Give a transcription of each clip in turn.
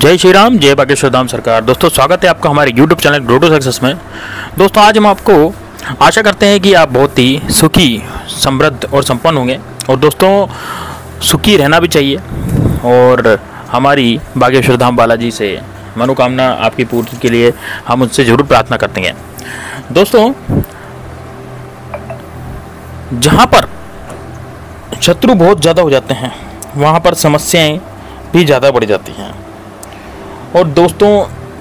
जय श्री राम, जय बागेश्वर धाम सरकार। दोस्तों स्वागत है आपका हमारे YouTube channel grow to success में। दोस्तों आज हम आपको आशा करते हैं कि आप बहुत ही सुखी, समृद्ध और संपन्न होंगे। और दोस्तों सुखी रहना भी चाहिए और हमारी बागेश्वर धाम बालाजी से मनोकामना आपकी पूर्ति के लिए हम उनसे ज़रूर प्रार्थना करते हैं। दोस्तों जहाँ पर शत्रु बहुत ज़्यादा हो जाते हैं वहाँ पर समस्याएं भी ज़्यादा बढ़ जाती हैं। और दोस्तों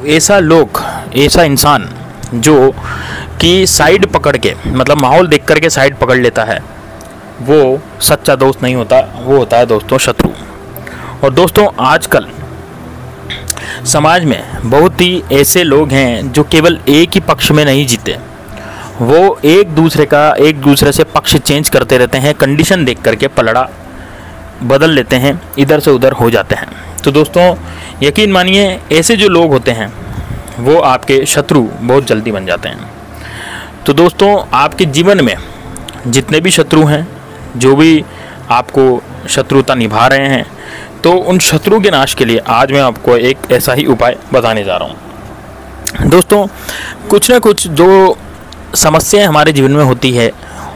ऐसा इंसान जो कि साइड पकड़ के, मतलब माहौल देख करके साइड पकड़ लेता है, वो सच्चा दोस्त नहीं होता, वो होता है दोस्तों शत्रु। और दोस्तों आजकल समाज में बहुत ही ऐसे लोग हैं जो केवल एक ही पक्ष में नहीं जीते, वो एक दूसरे से पक्ष चेंज करते रहते हैं, कंडीशन देख करके पलड़ा बदल लेते हैं, इधर से उधर हो जाते हैं। तो दोस्तों यकीन मानिए ऐसे जो लोग होते हैं वो आपके शत्रु बहुत जल्दी बन जाते हैं। तो दोस्तों आपके जीवन में जितने भी शत्रु हैं, जो भी आपको शत्रुता निभा रहे हैं, तो उन शत्रु के नाश के लिए आज मैं आपको एक ऐसा ही उपाय बताने जा रहा हूँ। दोस्तों कुछ ना कुछ जो समस्याएं हमारे जीवन में होती है,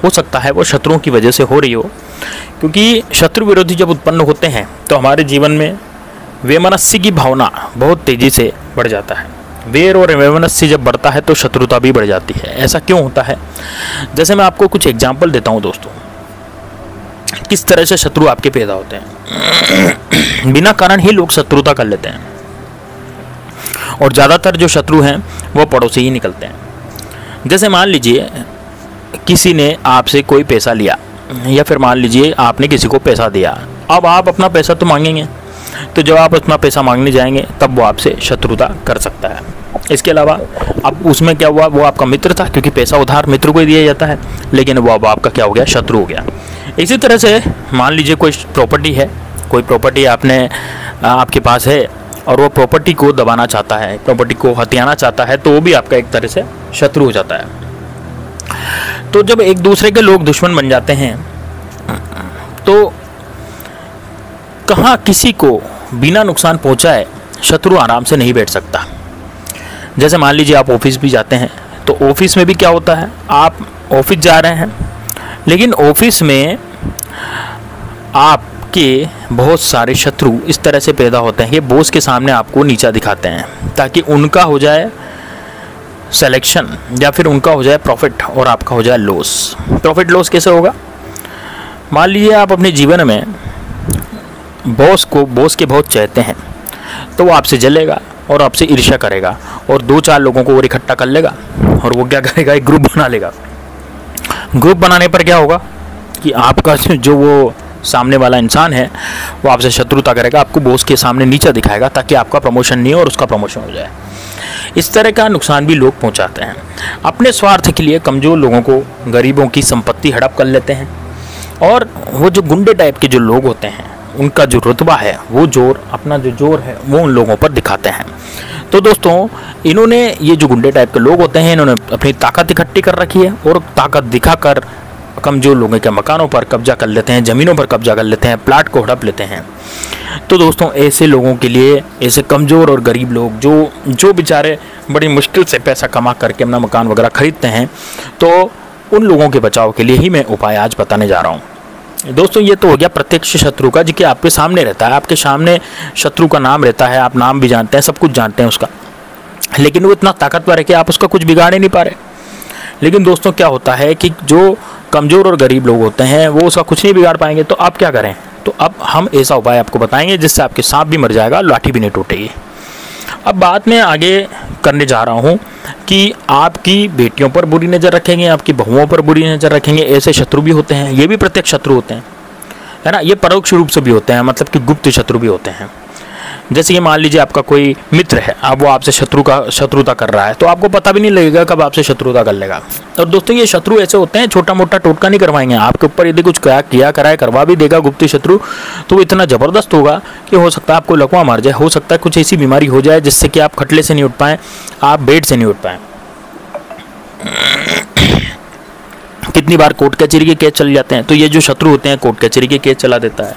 हो सकता है वो शत्रुओं की वजह से हो रही हो, क्योंकि शत्रु विरोधी जब उत्पन्न होते हैं तो हमारे जीवन में वैमनस्य की भावना बहुत तेज़ी से बढ़ जाता है। वैर और वैमनस्य जब बढ़ता है तो शत्रुता भी बढ़ जाती है। ऐसा क्यों होता है? जैसे मैं आपको कुछ एग्जाम्पल देता हूँ दोस्तों, किस तरह से शत्रु आपके पैदा होते हैं। बिना कारण ही लोग शत्रुता कर लेते हैं और ज़्यादातर जो शत्रु हैं वो पड़ोसी ही निकलते हैं। जैसे मान लीजिए किसी ने आपसे कोई पैसा लिया, या फिर मान लीजिए आपने किसी को पैसा दिया। अब आप अपना पैसा तो मांगेंगे, तो जब आप अपना पैसा मांगने जाएंगे तब वो आपसे शत्रुता कर सकता है। इसके अलावा अब उसमें क्या हुआ, वो आपका मित्र था, क्योंकि पैसा उधार मित्र को ही दिया जाता है, लेकिन वो अब आपका क्या हो गया, शत्रु हो गया। इसी तरह से मान लीजिए कोई प्रॉपर्टी आपके पास है और वो प्रॉपर्टी को दबाना चाहता है, प्रॉपर्टी को हथियाना चाहता है, तो वो भी आपका एक तरह से शत्रु हो जाता है। तो जब एक दूसरे के लोग दुश्मन बन जाते हैं तो कहाँ किसी को बिना नुकसान पहुंचाए शत्रु आराम से नहीं बैठ सकता। जैसे मान लीजिए आप ऑफिस भी जाते हैं, तो ऑफिस में भी क्या होता है, आप ऑफिस जा रहे हैं, लेकिन ऑफिस में आपके बहुत सारे शत्रु इस तरह से पैदा होते हैं, ये बॉस के सामने आपको नीचा दिखाते हैं ताकि उनका हो जाए सिलेक्शन या फिर उनका हो जाए प्रॉफिट और आपका हो जाए लॉस। प्रॉफिट लॉस कैसे होगा? मान लीजिए आप अपने जीवन में बॉस के बहुत चाहते हैं, तो वो आपसे जलेगा और आपसे ईर्ष्या करेगा और 2-4 लोगों को और इकट्ठा कर लेगा और वो क्या करेगा, एक ग्रुप बना लेगा। ग्रुप बनाने पर क्या होगा कि आपका जो वो सामने वाला इंसान है वो आपसे शत्रुता करेगा, आपको बॉस के सामने नीचा दिखाएगा ताकि आपका प्रमोशन नहीं हो और उसका प्रमोशन हो जाए। इस तरह का नुकसान भी लोग पहुंचाते हैं। अपने स्वार्थ के लिए कमज़ोर लोगों को, गरीबों की संपत्ति हड़प कर लेते हैं। और वो जो गुंडे टाइप के जो लोग होते हैं, उनका जो रुतबा है, वो अपना जो जोर है वो उन लोगों पर दिखाते हैं। तो दोस्तों ये जो गुंडे टाइप के लोग होते हैं, इन्होंने अपनी ताकत इकट्ठी कर रखी है और ताकत दिखाकर कमज़ोर लोगों के मकानों पर कब्जा कर लेते हैं, ज़मीनों पर कब्जा कर लेते हैं, प्लाट को हड़प लेते हैं। तो दोस्तों ऐसे लोगों के लिए, ऐसे कमज़ोर और गरीब लोग जो बेचारे बड़ी मुश्किल से पैसा कमा करके अपना मकान वगैरह खरीदते हैं, तो उन लोगों के बचाव के लिए ही मैं उपाय आज बताने जा रहा हूँ। दोस्तों ये तो हो गया प्रत्यक्ष शत्रु का, जो कि आपके सामने रहता है, आपके सामने शत्रु का नाम रहता है, आप नाम भी जानते हैं, सब कुछ जानते हैं उसका, लेकिन वो इतना ताकतवर है कि आप उसका कुछ बिगाड़ ही नहीं पा रहे। लेकिन दोस्तों क्या होता है कि जो कमज़ोर और गरीब लोग होते हैं वो उसका कुछ नहीं बिगाड़ पाएंगे, तो आप क्या करें? तो अब हम ऐसा उपाय आपको बताएंगे जिससे आपके सांप भी मर जाएगा, लाठी भी नहीं टूटेगी। अब बात मैं आगे करने जा रहा हूँ कि आपकी बेटियों पर बुरी नज़र रखेंगे, आपकी बहुओं पर बुरी नज़र रखेंगे, ऐसे शत्रु भी होते हैं। ये भी प्रत्यक्ष शत्रु होते हैं, है ना। ये परोक्ष रूप से भी होते हैं, मतलब कि गुप्त शत्रु भी होते हैं। जैसे कि मान लीजिए आपका कोई मित्र है, अब वो आपसे शत्रुता कर रहा है, तो आपको पता भी नहीं लगेगा कब आपसे शत्रुता कर लेगा। और दोस्तों ये शत्रु ऐसे होते हैं, छोटा मोटा टोटका नहीं करवाएंगे आपके ऊपर। यदि कुछ करवा भी देगा गुप्त शत्रु, तो वो इतना ज़बरदस्त होगा कि हो सकता है आपको लकवा मार जाए, हो सकता है कुछ ऐसी बीमारी हो जाए जिससे कि आप खटले से नहीं उठ पाएँ, आप बेड से नहीं उठ पाएँ। कितनी बार कोर्ट कचहरी के केस चल जाते हैं, तो ये जो शत्रु होते हैं कोर्ट कचहरी के केस चला देता है,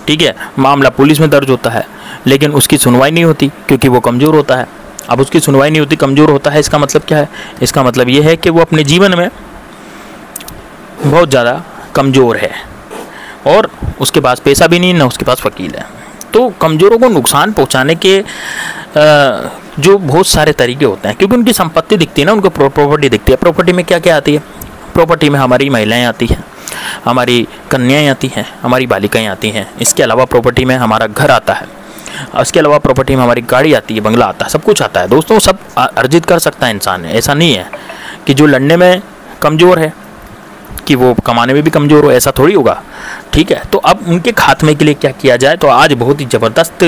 ठीक है, मामला पुलिस में दर्ज होता है, लेकिन उसकी सुनवाई नहीं होती क्योंकि वो कमज़ोर होता है। अब उसकी सुनवाई नहीं होती, कमज़ोर होता है, इसका मतलब क्या है? इसका मतलब ये है कि वो अपने जीवन में बहुत ज़्यादा कमज़ोर है और उसके पास पैसा भी नहीं, ना उसके पास वकील है। तो कमज़ोरों को नुकसान पहुंचाने के जो बहुत सारे तरीके होते हैं, क्योंकि उनकी संपत्ति दिखती है ना, उनको प्रॉपर्टी दिखती है। प्रॉपर्टी में क्या क्या आती है? प्रॉपर्टी में हमारी महिलाएं आती हैं, हमारी कन्याएं आती हैं, हमारी बालिकाएं आती हैं। इसके अलावा प्रॉपर्टी में हमारा घर आता है, इसके अलावा प्रॉपर्टी में हमारी गाड़ी आती है, बंगला आता है, सब कुछ आता है। दोस्तों सब अर्जित कर सकता है इंसान। ऐसा नहीं है कि जो लड़ने में कमज़ोर है कि वो कमाने में भी कमज़ोर हो, ऐसा थोड़ी होगा। ठीक है, तो अब उनके खात्मे के लिए क्या किया जाए? तो आज बहुत ही ज़बरदस्त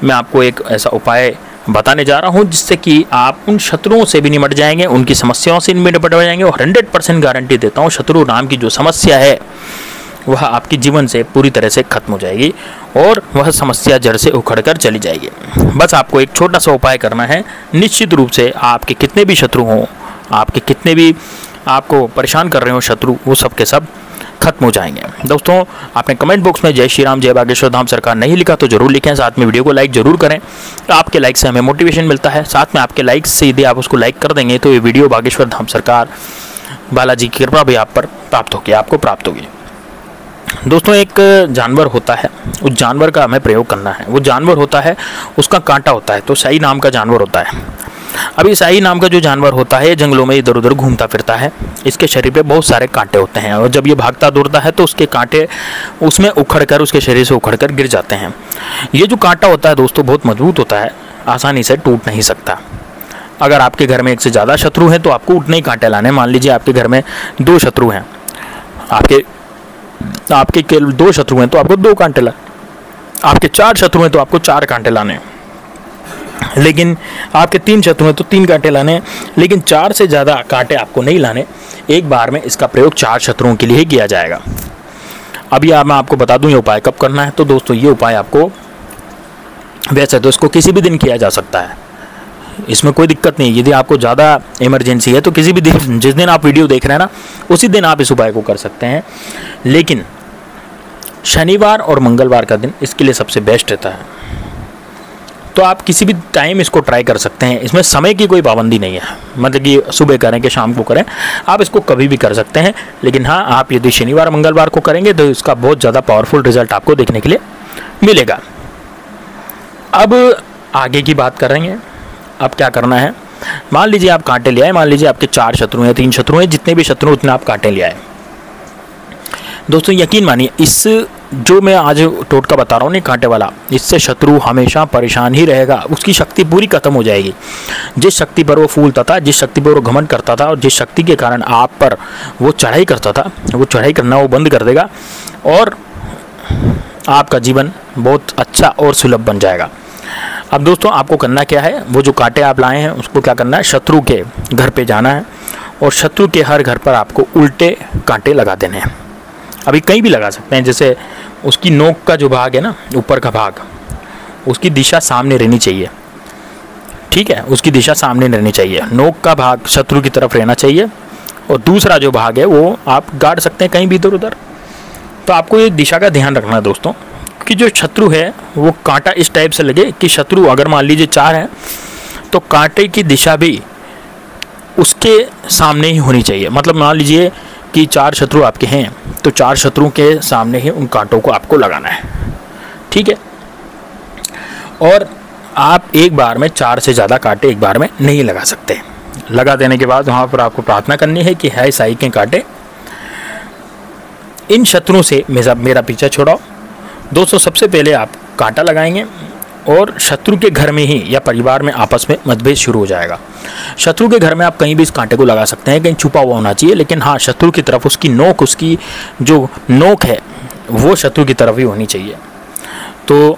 मैं आपको एक ऐसा उपाय बताने जा रहा हूं जिससे कि आप उन शत्रुओं से भी निपट जाएंगे, उनकी समस्याओं से निपट जाएंगे और 100% गारंटी देता हूं शत्रु नाम की जो समस्या है वह आपके जीवन से पूरी तरह से खत्म हो जाएगी और वह समस्या जड़ से उखड़कर चली जाएगी। बस आपको एक छोटा सा उपाय करना है। निश्चित रूप से आपके कितने भी शत्रु हों, आपके कितने भी आपको परेशान कर रहे हो शत्रु, वो सब के सब खत्म हो जाएंगे। दोस्तों आपने कमेंट बॉक्स में जय श्री राम जय बागेश्वर धाम सरकार नहीं लिखा तो जरूर लिखें, साथ में वीडियो को लाइक जरूर करें। आपके लाइक से हमें मोटिवेशन मिलता है, साथ में आपके लाइक से यदि आप उसको लाइक कर देंगे तो ये वीडियो बागेश्वर धाम सरकार बालाजी की कृपा भी आप पर प्राप्त होगी, आपको प्राप्त होगी। दोस्तों एक जानवर होता है, उस जानवर का हमें प्रयोग करना है। वो जानवर होता है, उसका कांटा होता है, तो शाही नाम का जानवर होता है। अब ये शाही नाम का जो जानवर होता है जंगलों में इधर उधर घूमता फिरता है। इसके शरीर पे बहुत सारे कांटे होते हैं और जब ये भागता दौड़ता है तो उसके कांटे उसमें उखड़कर, उसके शरीर से उखड़कर गिर जाते हैं। ये जो कांटा होता है दोस्तों बहुत मजबूत होता है, आसानी से टूट नहीं सकता। अगर आपके घर में एक से ज़्यादा शत्रु हैं तो आपको उतने ही कांटे लाने। मान लीजिए आपके घर में 2 शत्रु हैं, आपके केवल 2 शत्रु हैं तो आपको 2 कांटे लाने, आपके 4 शत्रु हैं तो आपको 4 कांटे लाने, लेकिन आपके 3 शत्रु हैं तो 3 कांटे लाने, लेकिन 4 से ज़्यादा कांटे आपको नहीं लाने। एक बार में इसका प्रयोग 4 शत्रुओं के लिए ही किया जाएगा। अभी मैं आपको बता दूं ये उपाय कब करना है। तो दोस्तों ये उपाय आपको वैसे तो इसको किसी भी दिन किया जा सकता है, इसमें कोई दिक्कत नहीं। यदि आपको ज़्यादा इमरजेंसी है तो किसी भी दिन, जिस दिन आप वीडियो देख रहे हैं ना उसी दिन आप इस उपाय को कर सकते हैं, लेकिन शनिवार और मंगलवार का दिन इसके लिए सबसे बेस्ट रहता है। तो आप किसी भी टाइम इसको ट्राई कर सकते हैं, इसमें समय की कोई पाबंदी नहीं है, मतलब कि सुबह करें कि शाम को करें, आप इसको कभी भी कर सकते हैं। लेकिन हाँ, आप यदि शनिवार मंगलवार को करेंगे तो इसका बहुत ज़्यादा पावरफुल रिजल्ट आपको देखने के लिए मिलेगा। अब आगे की बात करेंगे। अब क्या करना है, मान लीजिए आप कांटे ले आए, मान लीजिए आपके 4 शत्रु हैं, 3 शत्रु हैं, जितने भी शत्रु उतने आप कांटे ले आए। दोस्तों यकीन मानिए इस जो मैं आज टोटका बता रहा हूँ नहीं कांटे वाला, इससे शत्रु हमेशा परेशान ही रहेगा, उसकी शक्ति पूरी खत्म हो जाएगी। जिस शक्ति पर वो फूलता था, जिस शक्ति पर वो घमंड करता था और जिस शक्ति के कारण आप पर वो चढ़ाई करता था, वो चढ़ाई करना वो बंद कर देगा और आपका जीवन बहुत अच्छा और सुलभ बन जाएगा। अब दोस्तों आपको करना क्या है, वो जो कांटे आप लाए हैं उसको क्या करना है, शत्रु के घर पे जाना है और शत्रु के हर घर पर आपको उल्टे कांटे लगा देने हैं। अभी कहीं भी लगा सकते हैं, जैसे उसकी नोक का जो भाग है ना, ऊपर का भाग, उसकी दिशा सामने रहनी चाहिए। ठीक है, उसकी दिशा सामने रहनी चाहिए, नोक का भाग शत्रु की तरफ रहना चाहिए और दूसरा जो भाग है वो आप गाड़ सकते हैं कहीं भी इधर उधर। तो आपको ये दिशा का ध्यान रखना है दोस्तों कि जो शत्रु है वो कांटा इस टाइप से लगे कि शत्रु अगर मान लीजिए 4 है तो कांटे की दिशा भी उसके सामने ही होनी चाहिए। मतलब मान लीजिए कि 4 शत्रु आपके हैं तो 4 शत्रुओं के सामने ही उन कांटों को आपको लगाना है। ठीक है, और आप एक बार में 4 से ज़्यादा कांटे एक बार में नहीं लगा सकते। लगा देने के बाद वहाँ पर आपको प्रार्थना करनी है कि है साई के कांटे, इन शत्रुओं से मेरा पीछा छोड़ाओ। दोस्तों सबसे पहले आप कांटा लगाएंगे और शत्रु के घर में ही या परिवार में आपस में मतभेद शुरू हो जाएगा। शत्रु के घर में आप कहीं भी इस कांटे को लगा सकते हैं, कहीं छुपा हुआ होना चाहिए, लेकिन हाँ शत्रु की तरफ उसकी नोक, उसकी जो नोक है वो शत्रु की तरफ ही होनी चाहिए। तो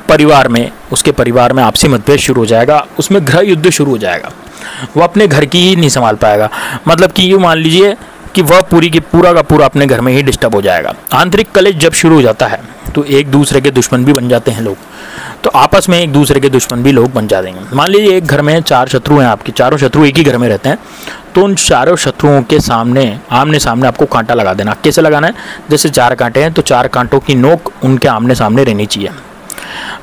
परिवार में, उसके परिवार में आपसी मतभेद शुरू हो जाएगा, उसमें गृह युद्ध शुरू हो जाएगा, वो अपने घर की ही नहीं संभाल पाएगा। मतलब कि ये मान लीजिए कि वह पूरा का पूरा अपने घर में ही डिस्टर्ब हो जाएगा। आंतरिक कलेश जब शुरू हो जाता है तो एक दूसरे के दुश्मन भी बन जाते हैं लोग, तो आपस में एक दूसरे के दुश्मन भी लोग बन जाते हैं। मान लीजिए एक घर में 4 शत्रु हैं, आपके चारों शत्रु एक ही घर में रहते हैं, तो उन चारों शत्रुओं के सामने आमने सामने आपको कांटा लगा देना। कैसे लगाना है, जैसे 4 कांटे हैं तो 4 कांटों की नोक उनके आमने सामने रहनी चाहिए।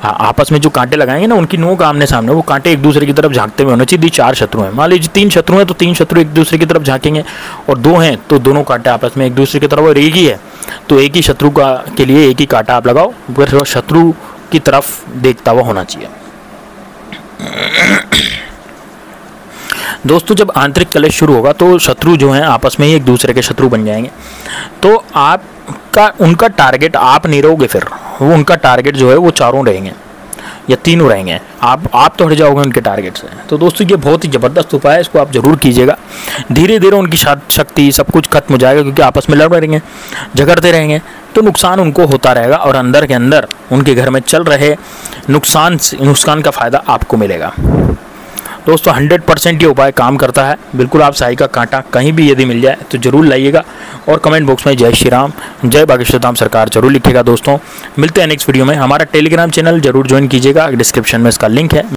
आपस में जो कांटे लगाएंगे ना, उनकी नोक आमने सामने, वो कांटे एक दूसरे की तरफ झांकते हुए होने चाहिए। यदि 4 शत्रु हैं, मान लीजिए 3 शत्रु हैं, तो 3 शत्रु एक दूसरे की तरफ झांकेंगे, और 2 हैं तो दोनों कांटे आपस में एक दूसरे की तरफ, और एक ही है तो एक ही शत्रु का के लिए एक ही कांटा आप लगाओ, फिर शत्रु की तरफ देखता हुआ होना चाहिए। दोस्तों, जब आंतरिक कलश शुरू होगा तो शत्रु जो हैं आपस में ही एक दूसरे के शत्रु बन जाएंगे। तो आपका उनका टारगेट आप नहीं रहोगे, फिर वो उनका टारगेट जो है वो चारों रहेंगे या तीनों रहेंगे, आप तो हट जाओगे उनके टारगेट से। तो दोस्तों, ये बहुत ही ज़बरदस्त उपाय है, इसको आप ज़रूर कीजिएगा। धीरे धीरे उनकी शक्ति सब कुछ खत्म हो जाएगा, क्योंकि आपस में लड़ रहेंगे, झगड़ते रहेंगे, तो नुकसान उनको होता रहेगा, और अंदर के अंदर उनके घर में चल रहे नुकसान का फ़ायदा आपको मिलेगा। दोस्तों, 100% ये उपाय काम करता है। बिल्कुल, आप साई का कांटा कहीं भी यदि मिल जाए तो ज़रूर लाइएगा, और कमेंट बॉक्स में जय श्री राम, जय बागेश्वर धाम सरकार जरूर लिखिएगा। दोस्तों, मिलते हैं नेक्स्ट वीडियो में। हमारा टेलीग्राम चैनल जरूर ज्वाइन कीजिएगा, डिस्क्रिप्शन में इसका लिंक है।